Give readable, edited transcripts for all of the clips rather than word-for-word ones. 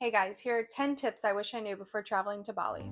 Hey guys, here are 10 tips I wish I knew before traveling to Bali.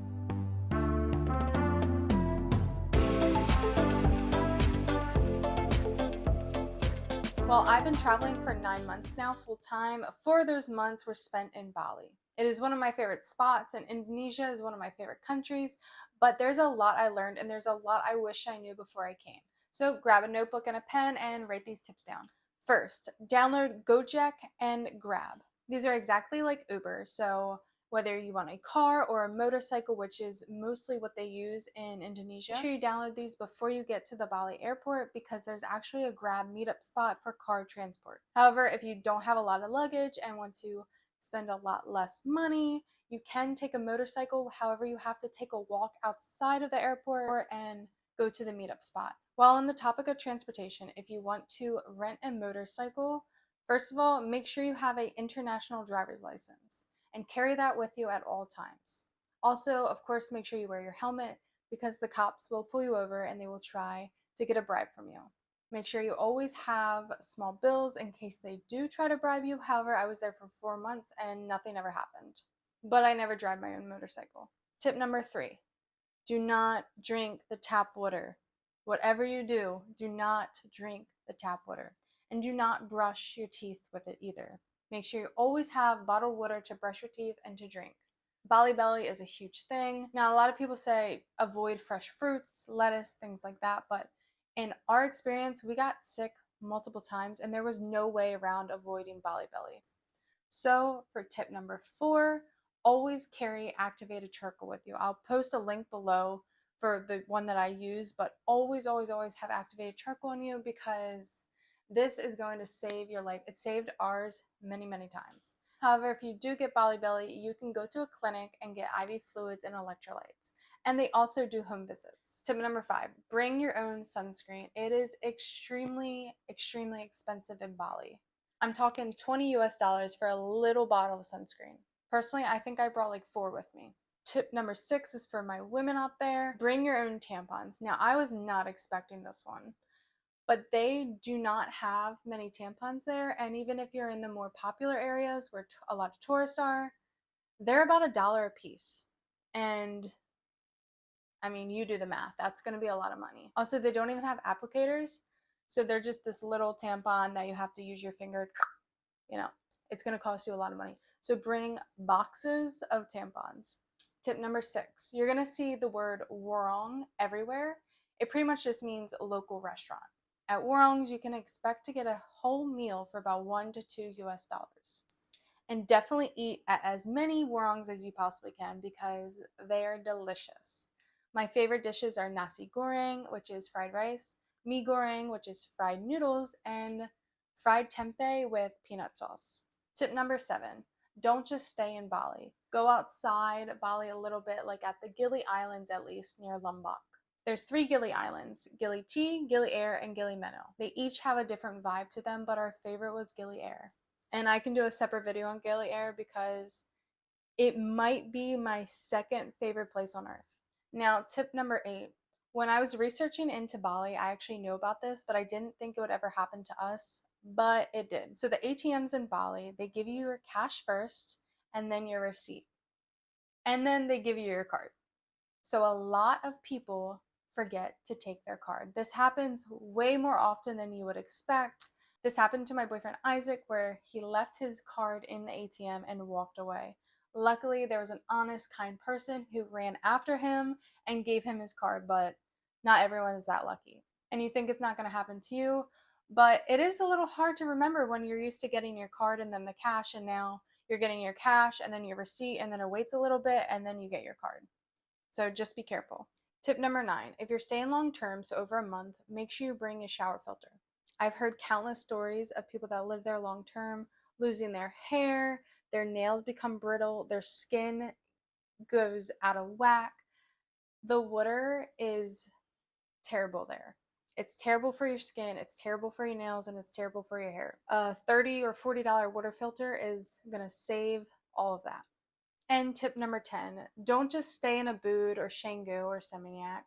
Well, I've been traveling for 9 months now, full time. 4 of those months were spent in Bali. It is one of my favorite spots, and Indonesia is one of my favorite countries, but there's a lot I learned and there's a lot I wish I knew before I came. So grab a notebook and a pen and write these tips down. First, download Gojek and Grab. These are exactly like Uber, so whether you want a car or a motorcycle, which is mostly what they use in Indonesia. Make sure you download these before you get to the Bali airport because there's actually a Grab meetup spot for car transport. However, if you don't have a lot of luggage and want to spend a lot less money, you can take a motorcycle. However, you have to take a walk outside of the airport and go to the meetup spot. While on the topic of transportation, if you want to rent a motorcycle, first of all, make sure you have an international driver's license and carry that with you at all times. Also, of course, make sure you wear your helmet because the cops will pull you over and they will try to get a bribe from you. Make sure you always have small bills in case they do try to bribe you. However, I was there for 4 months and nothing ever happened. But I never drive my own motorcycle. Tip number 3, do not drink the tap water. Whatever you do, do not drink the tap water. And do not brush your teeth with it either. Make sure you always have bottled water to brush your teeth and to drink. Bali Belly is a huge thing. Now, a lot of people say avoid fresh fruits, lettuce, things like that, but in our experience, we got sick multiple times and there was no way around avoiding Bali Belly. So, for tip number 4, always carry activated charcoal with you. I'll post a link below for the one that I use, but always, always, always have activated charcoal on you because this is going to save your life. It saved ours many, many times. However, if you do get Bali Belly, you can go to a clinic and get IV fluids and electrolytes. And they also do home visits. Tip number 5, bring your own sunscreen. It is extremely, extremely expensive in Bali. I'm talking 20 US dollars for a little bottle of sunscreen. Personally, I think I brought like 4 with me. Tip number 6 is for my women out there. Bring your own tampons. Now, I was not expecting this one, but they do not have many tampons there. And even if you're in the more popular areas where a lot of tourists are, they're about $1 a piece. And I mean, you do the math. That's going to be a lot of money. Also, they don't even have applicators. So they're just this little tampon that you have to use your finger. It's going to cost you a lot of money. So bring boxes of tampons. Tip number 6, you're going to see the word Warung everywhere. It pretty much just means local restaurant. At Warungs, you can expect to get a whole meal for about 1 to 2 US dollars. And definitely eat at as many Warungs as you possibly can because they are delicious. My favorite dishes are nasi goreng, which is fried rice, mee goreng, which is fried noodles, and fried tempeh with peanut sauce. Tip number 7, don't just stay in Bali. Go outside Bali a little bit, like at the Gili Islands at least, near Lombok. There's 3 Gili Islands, Gili T, Gili Air, and Gili Meno. They each have a different vibe to them, but our favorite was Gili Air. And I can do a separate video on Gili Air because it might be my second favorite place on earth. Now, tip number 8. When I was researching into Bali, I actually knew about this, but I didn't think it would ever happen to us, but it did. So the ATMs in Bali, they give you your cash first and then your receipt. And then they give you your card. So a lot of people forget to take their card. This happens way more often than you would expect. This happened to my boyfriend Isaac, where he left his card in the ATM and walked away. Luckily, there was an honest, kind person who ran after him and gave him his card, but not everyone is that lucky. And you think it's not going to happen to you, but it is a little hard to remember when you're used to getting your card and then the cash, and now you're getting your cash and then your receipt, and then it waits a little bit and then you get your card. So just be careful. Tip number 9, if you're staying long term, so over a month, make sure you bring a shower filter. I've heard countless stories of people that live there long term losing their hair, their nails become brittle, their skin goes out of whack. The water is terrible there. It's terrible for your skin, it's terrible for your nails, and it's terrible for your hair. A $30 or $40 water filter is going to save all of that. And tip number 10, don't just stay in Ubud or Canggu or Seminyak.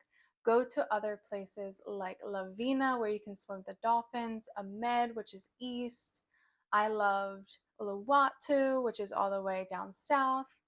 Go to other places like Lavina, where you can swim with the dolphins, Ahmed, which is east. I loved Uluwatu, which is all the way down south.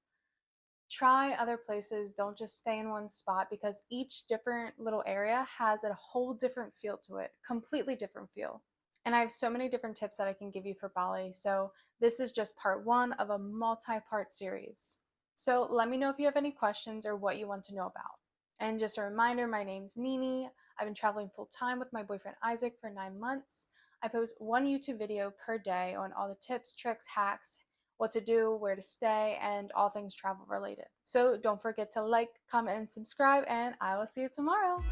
Try other places, don't just stay in one spot because each different little area has a whole different feel to it, completely different feel. And I have so many different tips that I can give you for Bali, so this is just part one of a multi-part series. So let me know if you have any questions or what you want to know about. And just a reminder, my name's Nini. I've been traveling full time with my boyfriend Isaac for 9 months. I post one YouTube video per day on all the tips, tricks, hacks, what to do, where to stay, and all things travel related. So don't forget to like, comment, and subscribe, and I will see you tomorrow.